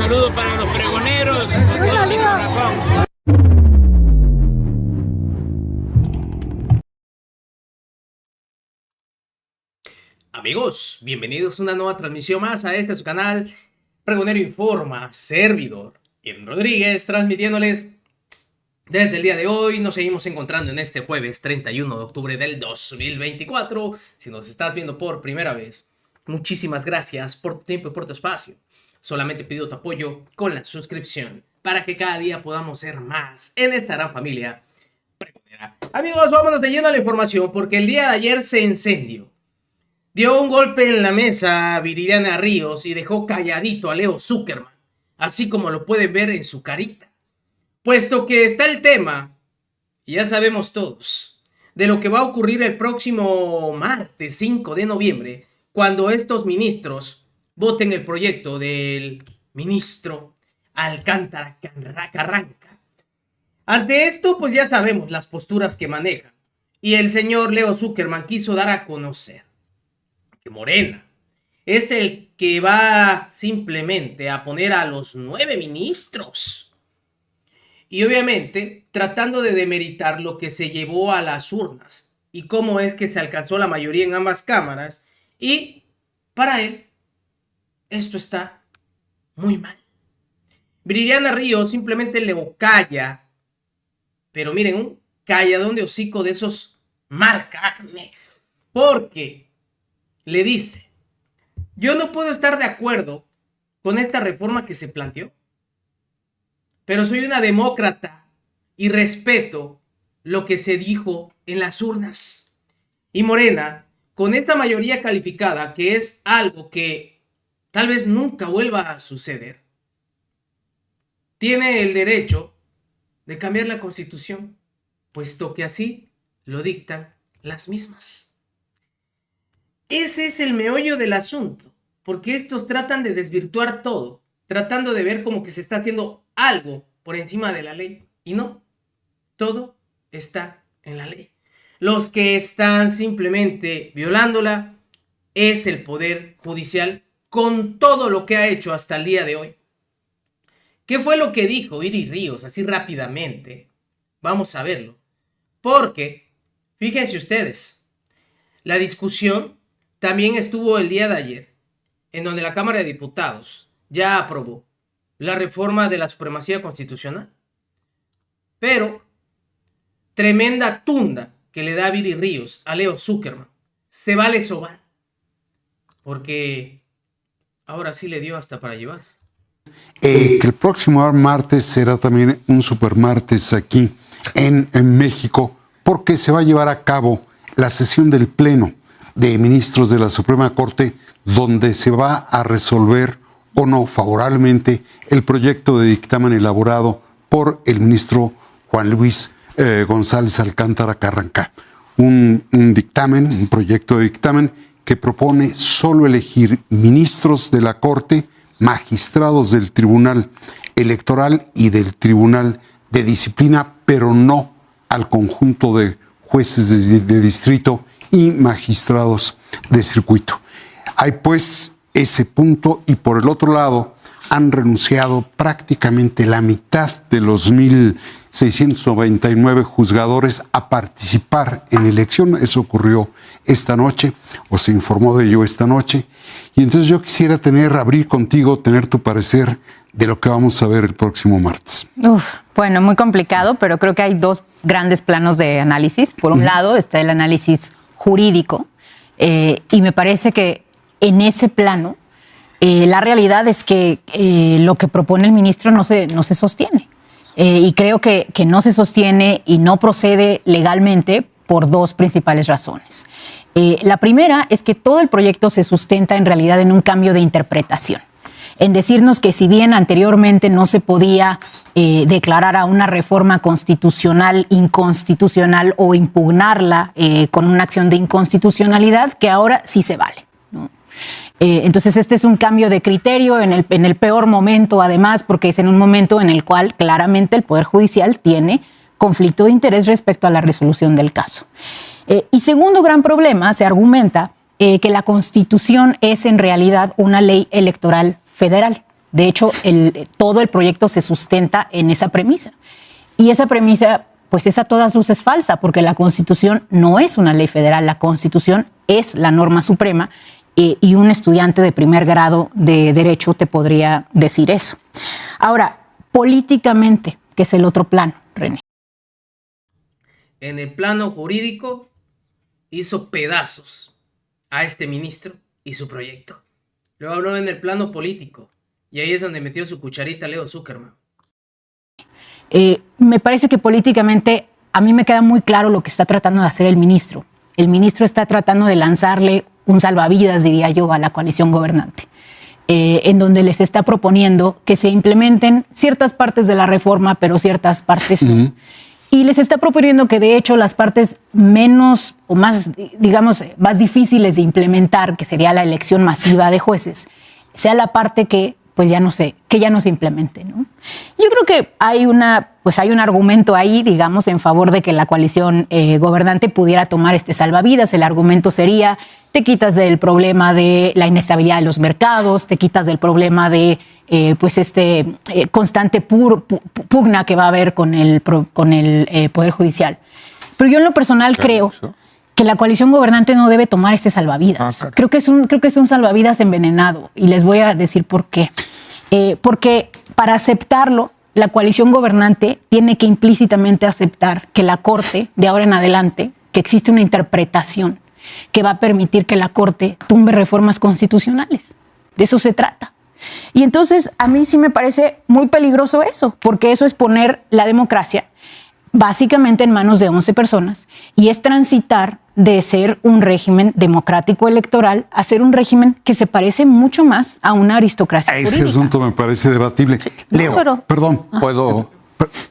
saludo para los pregoneros con todo mi corazón. Amigos, bienvenidos a una nueva transmisión más a este su canal Pregonero Informa, servidor Irving Rodríguez, transmitiéndoles desde el día de hoy. Nos seguimos encontrando en este jueves 31 de octubre del 2024. Si nos estás viendo por primera vez, muchísimas gracias por tu tiempo y por tu espacio. Solamente pido tu apoyo con la suscripción para que cada día podamos ser más en esta gran familia pregonera. Amigos, vámonos de lleno a la información porque el día de ayer se encendió. Dio un golpe en la mesa a Viridiana Ríos y dejó calladito a Leo Zuckerman, así como lo pueden ver en su carita. Puesto que está el tema, y ya sabemos todos, de lo que va a ocurrir el próximo martes 5 de noviembre, cuando estos ministros voten el proyecto del ministro Alcántara Carranca. Ante esto, pues ya sabemos las posturas que maneja, y el señor Leo Zuckerman quiso dar a conocer que Morena es el que va simplemente a poner a los 9 ministros. Y obviamente tratando de demeritar lo que se llevó a las urnas y cómo es que se alcanzó la mayoría en ambas cámaras. Y para él, esto está muy mal. Viridiana Ríos simplemente le calla, pero miren, un calladón de hocico de esos marcarne, porque le dice: yo no puedo estar de acuerdo con esta reforma que se planteó, pero soy una demócrata y respeto lo que se dijo en las urnas. Y Morena, con esta mayoría calificada, que es algo que tal vez nunca vuelva a suceder, tiene el derecho de cambiar la Constitución, puesto que así lo dictan las mismas. Ese es el meollo del asunto, porque estos tratan de desvirtuar todo, tratando de ver como que se está haciendo algo por encima de la ley. Y no, todo está en la ley. Los que están simplemente violándola es el Poder Judicial con todo lo que ha hecho hasta el día de hoy. ¿Qué fue lo que dijo Viri Ríos así rápidamente? Vamos a verlo. Porque, fíjense ustedes, la discusión también estuvo el día de ayer, en donde la Cámara de Diputados ya aprobó la reforma de la supremacía constitucional. Pero, tremenda tunda que le da Viri Ríos a Leo Zuckerman. Se vale sobar, porque ahora sí le dio hasta para llevar. Que el próximo martes será también un supermartes aquí en México, porque se va a llevar a cabo la sesión del Pleno de Ministros de la Suprema Corte, donde se va a resolver o no favorablemente el proyecto de dictamen elaborado por el ministro Juan Luis González Alcántara Carranca. Un dictamen, un proyecto de dictamen que propone solo elegir ministros de la Corte, magistrados del Tribunal Electoral y del Tribunal de Disciplina, pero no al conjunto de jueces de distrito y magistrados de circuito. Hay pues ese punto, y por el otro lado han renunciado prácticamente la mitad de los 1,699 juzgadores a participar en elección. Eso ocurrió esta noche, o se informó de ello esta noche. Y entonces yo quisiera tener tu parecer de lo que vamos a ver el próximo martes. Bueno, muy complicado, pero creo que hay dos grandes planos de análisis. Por un lado está el análisis jurídico, y me parece que en ese plano la realidad es que lo que propone el ministro no se sostiene. Y creo que no se sostiene y no procede legalmente por dos principales razones. La primera es que todo el proyecto se sustenta en realidad en un cambio de interpretación, en decirnos que si bien anteriormente no se podía declarar a una reforma constitucional inconstitucional o impugnarla con una acción de inconstitucionalidad, que ahora sí se vale, ¿no? Entonces este es un cambio de criterio en el peor momento, además, porque es en un momento en el cual claramente el Poder Judicial tiene conflicto de interés respecto a la resolución del caso. Y segundo gran problema, se argumenta que la Constitución es en realidad una ley electoral federal. De hecho, todo el proyecto se sustenta en esa premisa. Y esa premisa, pues es a todas luces falsa, porque la Constitución no es una ley federal, la Constitución es la norma suprema, y un estudiante de primer grado de Derecho te podría decir eso. Ahora, políticamente, que es el otro plano, René. En el plano jurídico, hizo pedazos a este ministro y su proyecto. Luego habló en el plano político, y ahí es donde metió su cucharita Leo Zuckerman. Me parece que políticamente a mí me queda muy claro lo que está tratando de hacer el ministro. El ministro está tratando de lanzarle un salvavidas, diría yo, a la coalición gobernante, en donde les está proponiendo que se implementen ciertas partes de la reforma, pero ciertas partes no. Y les está proponiendo que, de hecho, las partes menos o más, digamos, más difíciles de implementar, que sería la elección masiva de jueces, sea la parte que pues ya no se implemente, ¿no? Yo creo que hay un argumento ahí, digamos, en favor de que la coalición gobernante pudiera tomar este salvavidas. El argumento sería: te quitas del problema de la inestabilidad de los mercados, te quitas del problema de constante pugna que va a haber con el Poder Judicial. Pero yo en lo personal creo que la coalición gobernante no debe tomar este salvavidas. Creo que es un salvavidas envenenado, y les voy a decir por qué. Porque para aceptarlo, la coalición gobernante tiene que implícitamente aceptar que la Corte, de ahora en adelante, que existe una interpretación que va a permitir que la Corte tumbe reformas constitucionales. De eso se trata. Y entonces a mí sí me parece muy peligroso eso, porque eso es poner la democracia básicamente en manos de 11 personas, y es transitar de ser un régimen democrático electoral a ser un régimen que se parece mucho más a una aristocracia Ese jurídica. asunto me parece debatible. Sí. Leo, perdón. ¿Puedo?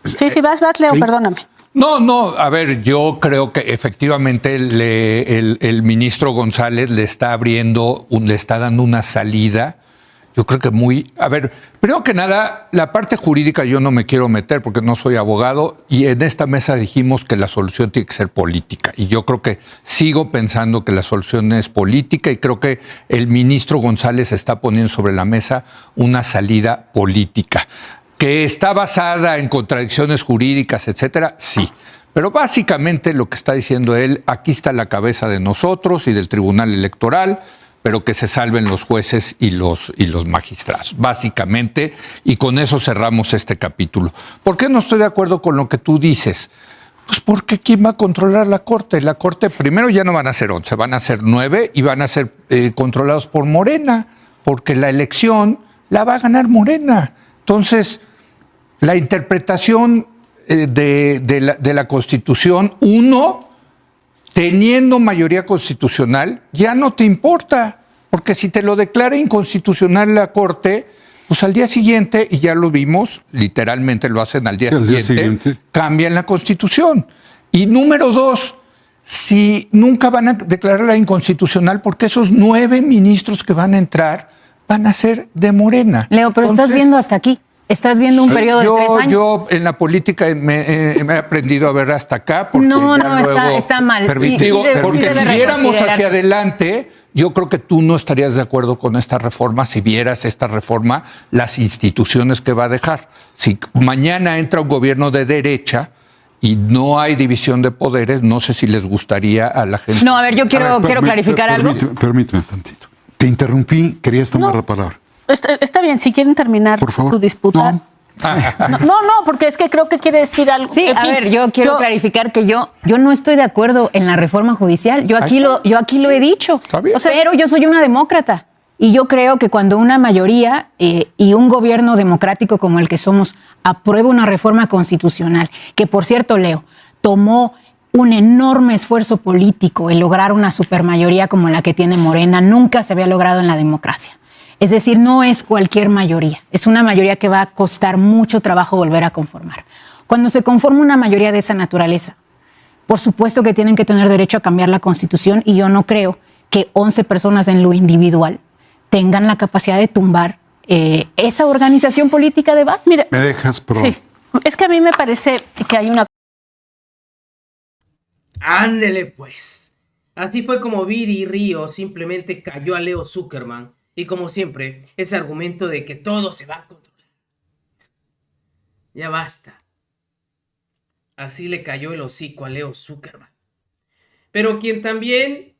Sí, vas, Leo, sí. perdóname. No, a ver, yo creo que efectivamente el ministro González le está dando una salida. Yo creo que primero que nada, la parte jurídica yo no me quiero meter porque no soy abogado, y en esta mesa dijimos que la solución tiene que ser política, y yo creo que sigo pensando que la solución es política, y creo que el ministro González está poniendo sobre la mesa una salida política, que está basada en contradicciones jurídicas, etcétera, sí. Pero básicamente lo que está diciendo él: aquí está la cabeza de nosotros y del Tribunal Electoral, pero que se salven los jueces y los magistrados, básicamente, y con eso cerramos este capítulo. ¿Por qué no estoy de acuerdo con lo que tú dices? Pues porque ¿quién va a controlar la Corte? La Corte primero ya no van a ser 11, van a ser 9, y van a ser controlados por Morena, porque la elección la va a ganar Morena. Entonces, la interpretación de la Constitución, teniendo mayoría constitucional, ya no te importa, porque si te lo declara inconstitucional la Corte, pues al día siguiente, y ya lo vimos, literalmente lo hacen al día siguiente, cambian la Constitución. Y número 2, si nunca van a declararla inconstitucional, porque esos 9 ministros que van a entrar van a ser de Morena. Leo, pero estás viendo hasta aquí. Estás viendo un periodo de 3 años. Yo en la política me he aprendido a ver hasta acá. Porque está mal. Porque si viéramos hacia adelante, yo creo que tú no estarías de acuerdo con esta reforma si vieras esta reforma, las instituciones que va a dejar. Si mañana entra un gobierno de derecha y no hay división de poderes, no sé si les gustaría a la gente. No, a ver, yo quiero clarificar algo. Permíteme tantito. Te interrumpí, querías tomar la palabra. Está bien, si quieren terminar su disputa. No, porque es que creo que quiere decir algo. Sí, a ver, yo quiero clarificar que yo no estoy de acuerdo en la reforma judicial. Yo aquí lo he dicho. Pero yo soy una demócrata, y yo creo que cuando una mayoría y un gobierno democrático como el que somos aprueba una reforma constitucional, que por cierto, Leo, tomó un enorme esfuerzo político el lograr una supermayoría como la que tiene Morena, nunca se había logrado en la democracia. Es decir, no es cualquier mayoría, es una mayoría que va a costar mucho trabajo volver a conformar. Cuando se conforma una mayoría de esa naturaleza, por supuesto que tienen que tener derecho a cambiar la Constitución, y yo no creo que 11 personas en lo individual tengan la capacidad de tumbar esa organización política de base. Mira, ¿me dejas, pro? Sí, es que a mí me parece que hay una... Ándele pues. Así fue como Viri Río simplemente cayó a Leo Zuckerman Y como siempre, ese argumento de que todo se va a controlar. Ya basta. Así le cayó el hocico a Leo Zuckerman. Pero quien también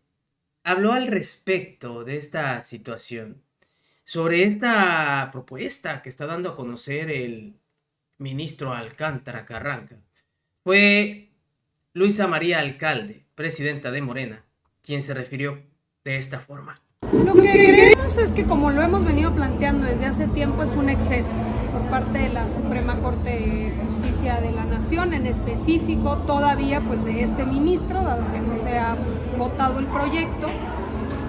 habló al respecto de esta situación, sobre esta propuesta que está dando a conocer el ministro Alcántara Carranca, fue Luisa María Alcalde, presidenta de Morena, quien se refirió de esta forma. Lo que creemos es que, como lo hemos venido planteando desde hace tiempo, es un exceso por parte de la Suprema Corte de Justicia de la Nación, en específico todavía pues de este ministro, dado que no se ha votado el proyecto.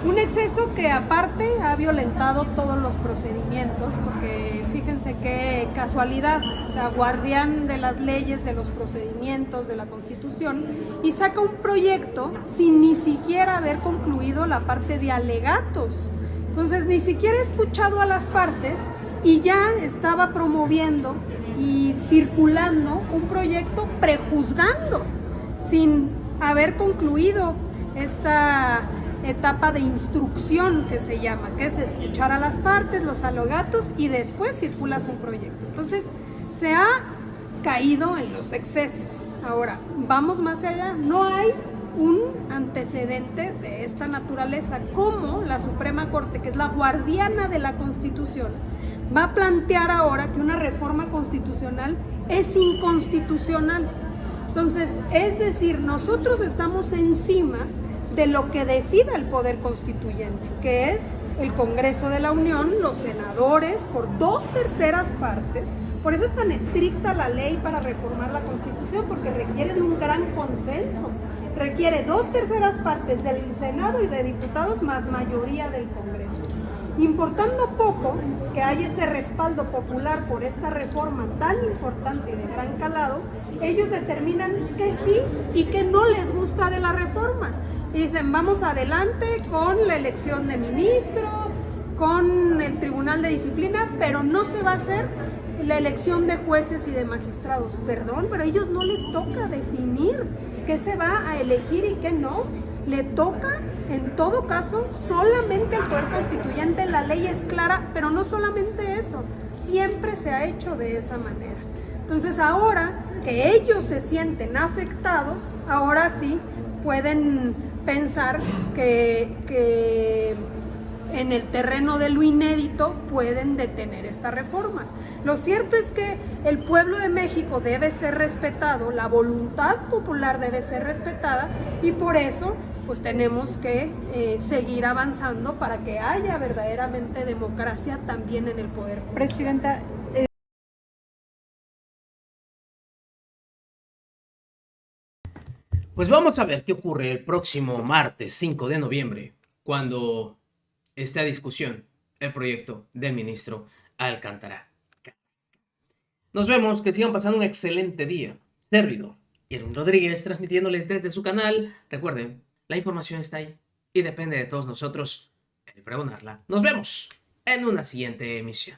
Un exceso que aparte ha violentado todos los procedimientos, porque fíjense qué casualidad, o sea, guardián de las leyes, de los procedimientos, de la Constitución, y saca un proyecto sin ni siquiera haber concluido la parte de alegatos. Entonces, ni siquiera he escuchado a las partes y ya estaba promoviendo y circulando un proyecto prejuzgando, sin haber concluido esta etapa de instrucción que se llama, que es escuchar a las partes, los alegatos, y después circulas un proyecto. Entonces, se ha caído en los excesos. Ahora, vamos más allá. No hay un antecedente de esta naturaleza como la Suprema Corte, que es la guardiana de la Constitución, va a plantear ahora que una reforma constitucional es inconstitucional. Entonces, es decir, nosotros estamos encima de lo que decida el Poder Constituyente, que es el Congreso de la Unión, los senadores, por 2/3 partes. Por eso es tan estricta la ley para reformar la Constitución, porque requiere de un gran consenso. Requiere 2/3 partes del Senado y de diputados más mayoría del Congreso. Importando poco que haya ese respaldo popular por esta reforma tan importante y de gran calado, ellos determinan que sí y que no les gusta de la reforma. Y dicen, vamos adelante con la elección de ministros, con el Tribunal de Disciplina, pero no se va a hacer la elección de jueces y de magistrados. Perdón, pero a ellos no les toca definir qué se va a elegir y qué no. Le toca, en todo caso, solamente al Poder Constituyente. La ley es clara, pero no solamente eso, siempre se ha hecho de esa manera. Entonces, ahora que ellos se sienten afectados, ahora sí pueden pensar que en el terreno de lo inédito pueden detener esta reforma. Lo cierto es que el pueblo de México debe ser respetado, la voluntad popular debe ser respetada, y por eso pues tenemos que seguir avanzando para que haya verdaderamente democracia también en el poder. Presidenta, Pues vamos a ver qué ocurre el próximo martes 5 de noviembre, cuando esté a discusión el proyecto del ministro Alcántara. Nos vemos, que sigan pasando un excelente día. Servidor Irwin Rodríguez, transmitiéndoles desde su canal. Recuerden, la información está ahí y depende de todos nosotros el pregonarla. Nos vemos en una siguiente emisión.